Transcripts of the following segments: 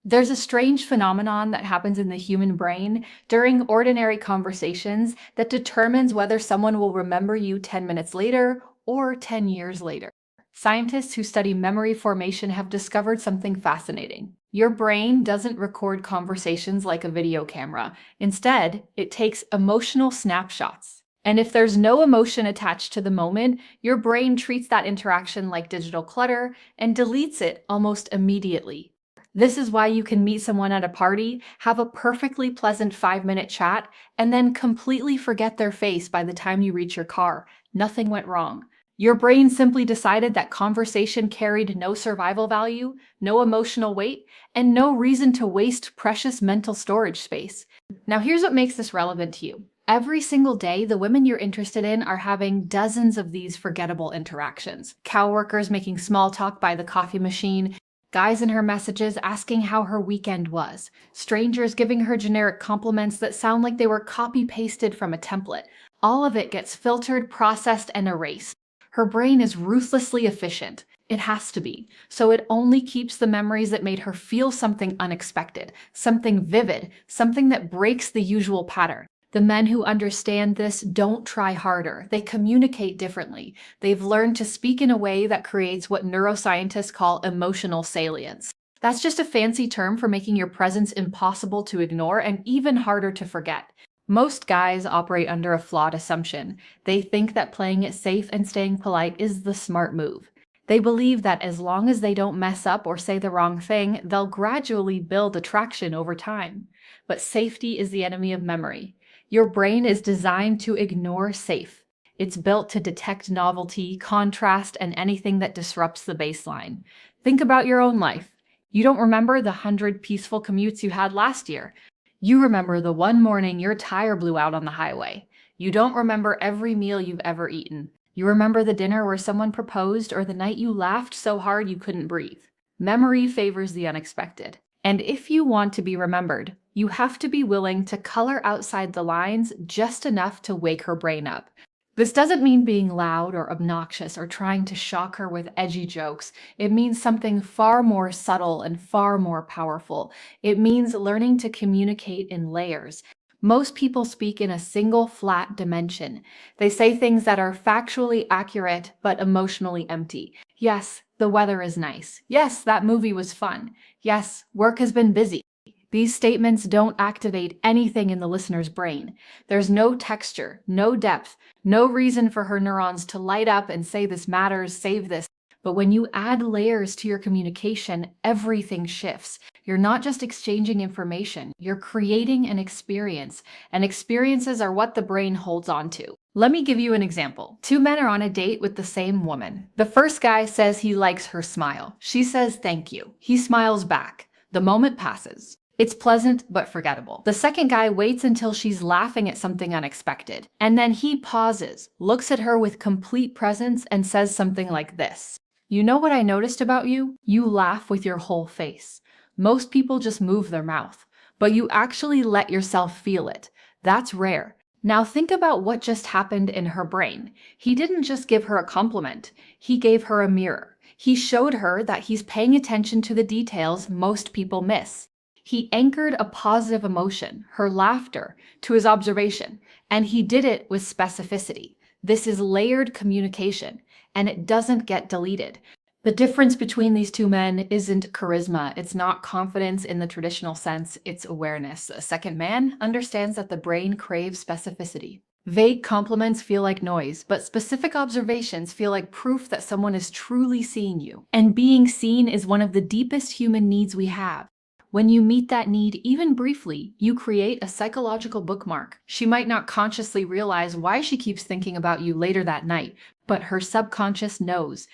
There's a strange phenomenon that happens in the human brain during ordinary conversations that determines whether someone will remember you 10 minutes later or 10 years later. Scientists who study memory formation have discovered something fascinating. Your brain doesn't record conversations like a video camera. Instead, it takes emotional snapshots. And if there's no emotion attached to the moment, your brain treats that interaction like digital clutter and deletes it almost immediately. This is why you can meet someone at a party, have a perfectly pleasant 5-minute chat, and then completely forget their face by the time you reach your car. Nothing went wrong. Your brain simply decided that conversation carried no survival value, no emotional weight, and no reason to waste precious mental storage space. Now, here's what makes this relevant to you. Every single day, the women you're interested in are having dozens of these forgettable interactions. Coworkers making small talk by the coffee machine, guys in her messages asking how her weekend was, strangers giving her generic compliments that sound like they were copy-pasted from a template. All of it gets filtered, processed, and erased. Her brain is ruthlessly efficient. It has to be. So it only keeps the memories that made her feel something unexpected, something vivid, something that breaks the usual pattern. The men who understand this don't try harder. They communicate differently. They've learned to speak in a way that creates what neuroscientists call emotional salience. That's just a fancy term for making your presence impossible to ignore and even harder to forget. Most guys operate under a flawed assumption. They think that playing it safe and staying polite is the smart move. They believe that as long as they don't mess up or say the wrong thing, they'll gradually build attraction over time. But safety is the enemy of memory. Your brain is designed to ignore safe. It's built to detect novelty, contrast, and anything that disrupts the baseline. Think about your own life. You don't remember the 100 peaceful commutes you had last year. You remember the one morning your tire blew out on the highway. You don't remember every meal you've ever eaten. You remember the dinner where someone proposed or the night you laughed so hard you couldn't breathe. Memory favors the unexpected. And if you want to be remembered, you have to be willing to color outside the lines just enough to wake her brain up. This doesn't mean being loud or obnoxious or trying to shock her with edgy jokes. It means something far more subtle and far more powerful. It means learning to communicate in layers. Most people speak in a single flat dimension. They say things that are factually accurate but emotionally empty. Yes, the weather is nice. Yes, that movie was fun. Yes, work has been busy. These statements don't activate anything in the listener's brain. There's no texture, no depth, no reason for her neurons to light up and say this matters, save this. But when you add layers to your communication, everything shifts. You're not just exchanging information, you're creating an experience, and experiences are what the brain holds on to. Let me give you an example. Two men are on a date with the same woman. The first guy says he likes her smile. She says thank you. He smiles back. The moment passes. It's pleasant but forgettable. The second guy waits until she's laughing at something unexpected. And then he pauses, looks at her with complete presence, and says something like this. You know what I noticed about you? You laugh with your whole face. Most people just move their mouth, but you actually let yourself feel it. That's rare. Now think about what just happened in her brain. He didn't just give her a compliment. He gave her a mirror. He showed her that he's paying attention to the details most people miss. He anchored a positive emotion, her laughter, to his observation, and he did it with specificity. This is layered communication, and it doesn't get deleted. The difference between these two men isn't charisma. It's not confidence in the traditional sense, it's awareness. A second man understands that the brain craves specificity. Vague compliments feel like noise, but specific observations feel like proof that someone is truly seeing you. And being seen is one of the deepest human needs we have. When you meet that need, even briefly, you create a psychological bookmark. She might not consciously realize why she keeps thinking about you later that night, but her subconscious knows.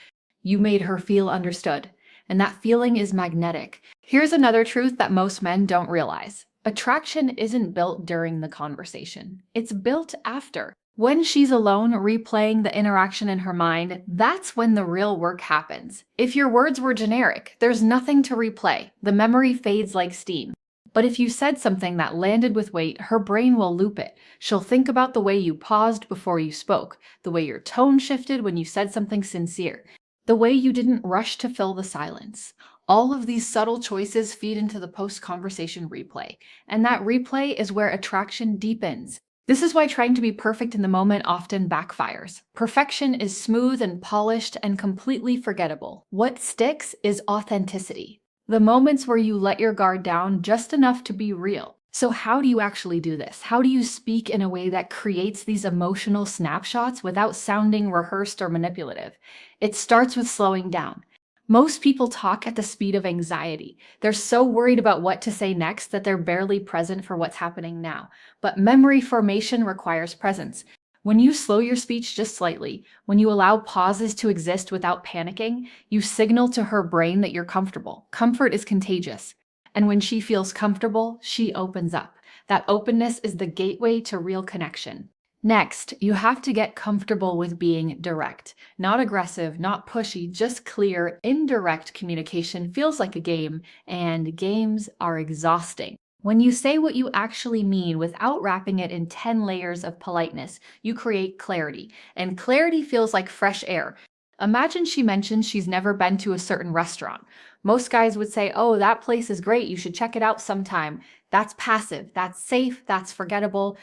You made her feel understood, and that feeling is magnetic. Here's another truth that most men don't realize. Attraction isn't built during the conversation. It's built after. When she's alone, replaying the interaction in her mind, that's when the real work happens. If your words were generic, there's nothing to replay. The memory fades like steam. But if you said something that landed with weight, her brain will loop it. She'll think about the way you paused before you spoke, the way your tone shifted when you said something sincere, the way you didn't rush to fill the silence. All of these subtle choices feed into the post-conversation replay, and that replay is where attraction deepens. This is why trying to be perfect in the moment often backfires. Perfection is smooth and polished and completely forgettable. What sticks is authenticity. The moments where you let your guard down just enough to be real. So how do you actually do this? How do you speak in a way that creates these emotional snapshots without sounding rehearsed or manipulative? It starts with slowing down. Most people talk at the speed of anxiety. They're so worried about what to say next that they're barely present for what's happening now. But memory formation requires presence. When you slow your speech just slightly, when you allow pauses to exist without panicking, you signal to her brain that you're comfortable. Comfort is contagious. And when she feels comfortable, she opens up. That openness is the gateway to real connection. Next, you have to get comfortable with being direct. Not aggressive, not pushy, just clear, indirect communication feels like a game, and games are exhausting. When you say what you actually mean without wrapping it in 10 layers of politeness, you create clarity. And clarity feels like fresh air. Imagine she mentions she's never been to a certain restaurant. Most guys would say, "Oh, that place is great. You should check it out sometime." That's passive, that's safe, that's forgettable.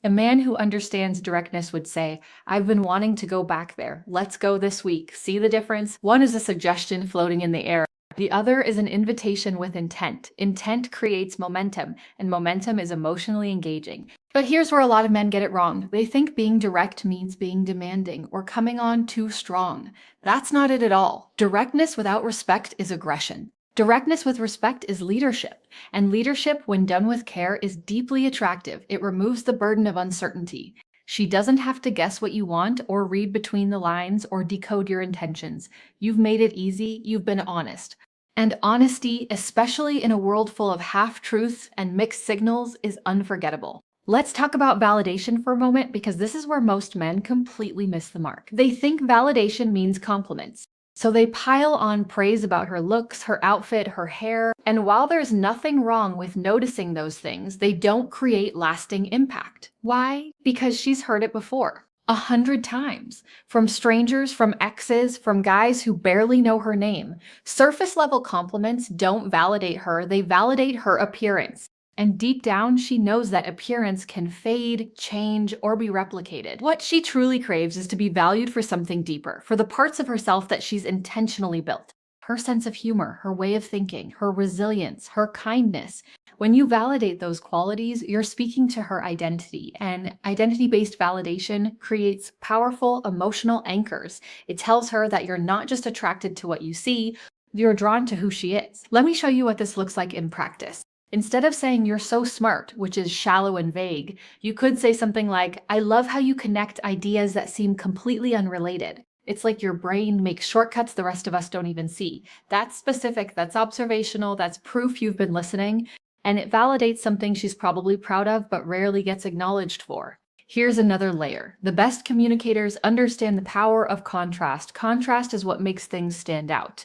A man who understands directness would say, "I've been wanting to go back there. Let's go this week." See the difference? One is a suggestion floating in the air. The other is an invitation with intent. Intent creates momentum, and momentum is emotionally engaging. But here's where a lot of men get it wrong. They think being direct means being demanding or coming on too strong. That's not it at all. Directness without respect is aggression. Directness with respect is leadership. And leadership, when done with care, is deeply attractive. It removes the burden of uncertainty. She doesn't have to guess what you want or read between the lines or decode your intentions. You've made it easy, you've been honest. And honesty, especially in a world full of half-truths and mixed signals, is unforgettable. Let's talk about validation for a moment because this is where most men completely miss the mark. They think validation means compliments. So they pile on praise about her looks, her outfit, her hair, and while there's nothing wrong with noticing those things, they don't create lasting impact. Why? Because she's heard it before. 100 times. From strangers, from exes, from guys who barely know her name. Surface level compliments don't validate her, they validate her appearance. And deep down, she knows that appearance can fade, change, or be replicated. What she truly craves is to be valued for something deeper, for the parts of herself that she's intentionally built. Her sense of humor, her way of thinking, her resilience, her kindness. When you validate those qualities, you're speaking to her identity, and identity-based validation creates powerful emotional anchors. It tells her that you're not just attracted to what you see, you're drawn to who she is. Let me show you what this looks like in practice. Instead of saying "you're so smart," which is shallow and vague, you could say something like, "I love how you connect ideas that seem completely unrelated." It's like your brain makes shortcuts the rest of us don't even see. That's specific, that's observational, that's proof you've been listening, and it validates something she's probably proud of but rarely gets acknowledged for. Here's another layer. The best communicators understand the power of contrast. Contrast is what makes things stand out.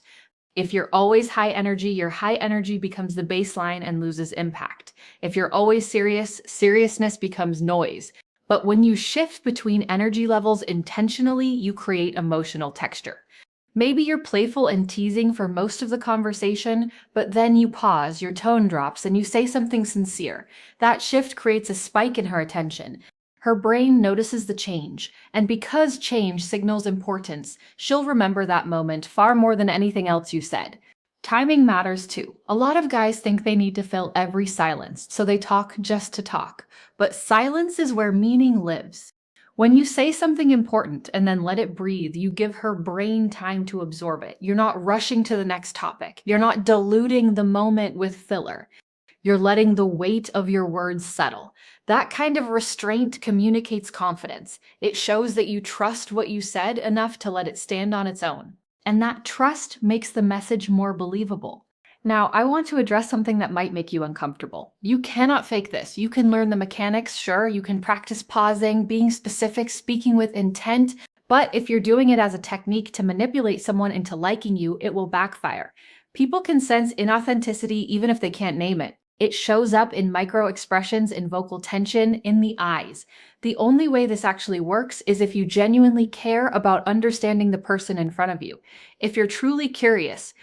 If you're always high energy, your high energy becomes the baseline and loses impact. If you're always serious, seriousness becomes noise. But when you shift between energy levels intentionally, you create emotional texture. Maybe you're playful and teasing for most of the conversation, but then you pause, your tone drops, and you say something sincere. That shift creates a spike in her attention. Her brain notices the change, and because change signals importance, she'll remember that moment far more than anything else you said. Timing matters too. A lot of guys think they need to fill every silence, so they talk just to talk. But silence is where meaning lives. When you say something important and then let it breathe, you give her brain time to absorb it. You're not rushing to the next topic. You're not diluting the moment with filler. You're letting the weight of your words settle. That kind of restraint communicates confidence. It shows that you trust what you said enough to let it stand on its own. And that trust makes the message more believable. Now, I want to address something that might make you uncomfortable. You cannot fake this. You can learn the mechanics, sure. You can practice pausing, being specific, speaking with intent. But if you're doing it as a technique to manipulate someone into liking you, it will backfire. People can sense inauthenticity even if they can't name it. It shows up in micro expressions, in vocal tension, in the eyes. The only way this actually works is if you genuinely care about understanding the person in front of you. If you're truly curious,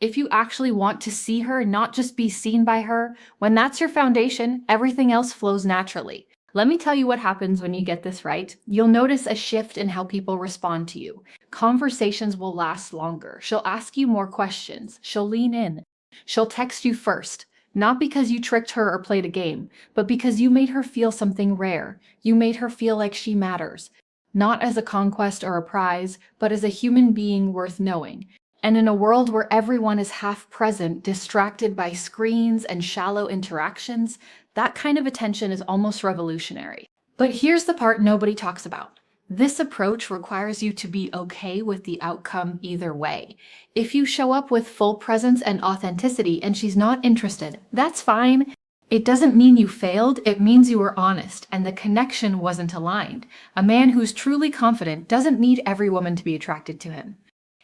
If you actually want to see her, not just be seen by her, when that's your foundation, everything else flows naturally. Let me tell you what happens when you get this right. You'll notice a shift in how people respond to you. Conversations will last longer. She'll ask you more questions. She'll lean in. She'll text you first. Not because you tricked her or played a game, but because you made her feel something rare. You made her feel like she matters. Not as a conquest or a prize, but as a human being worth knowing. And in a world where everyone is half present, distracted by screens and shallow interactions, that kind of attention is almost revolutionary. But here's the part nobody talks about. This approach requires you to be okay with the outcome either way. If you show up with full presence and authenticity and she's not interested, that's fine. It doesn't mean you failed, it means you were honest and the connection wasn't aligned. A man who's truly confident doesn't need every woman to be attracted to him.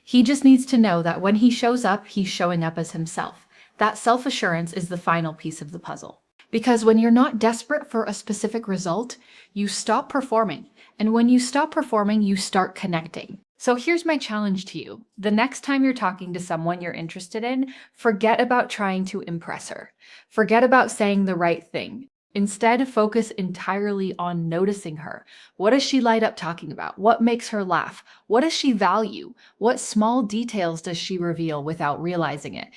He just needs to know that when he shows up, he's showing up as himself. That self-assurance is the final piece of the puzzle. Because when you're not desperate for a specific result, you stop performing. And when you stop performing, you start connecting. So here's my challenge to you. The next time you're talking to someone you're interested in, forget about trying to impress her. Forget about saying the right thing. Instead, focus entirely on noticing her. What does she light up talking about? What makes her laugh? What does she value? What small details does she reveal without realizing it?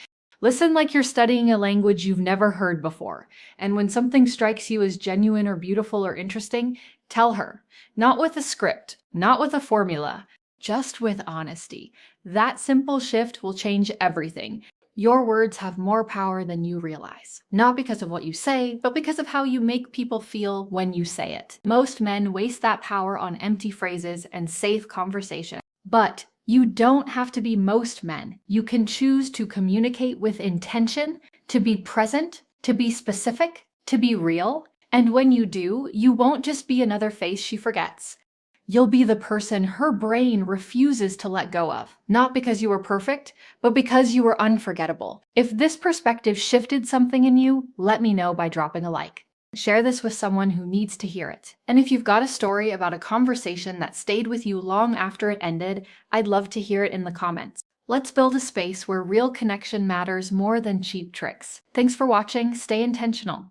Listen like you're studying a language you've never heard before. And when something strikes you as genuine or beautiful or interesting, tell her. Not with a script, not with a formula, just with honesty. That simple shift will change everything. Your words have more power than you realize. Not because of what you say, but because of how you make people feel when you say it. Most men waste that power on empty phrases and safe conversation. But you don't have to be most men. You can choose to communicate with intention, to be present, to be specific, to be real. And when you do, you won't just be another face she forgets. You'll be the person her brain refuses to let go of. Not because you were perfect, but because you were unforgettable. If this perspective shifted something in you, let me know by dropping a like. Share this with someone who needs to hear it. And if you've got a story about a conversation that stayed with you long after it ended, I'd love to hear it in the comments. Let's build a space where real connection matters more than cheap tricks. Thanks for watching. Stay intentional.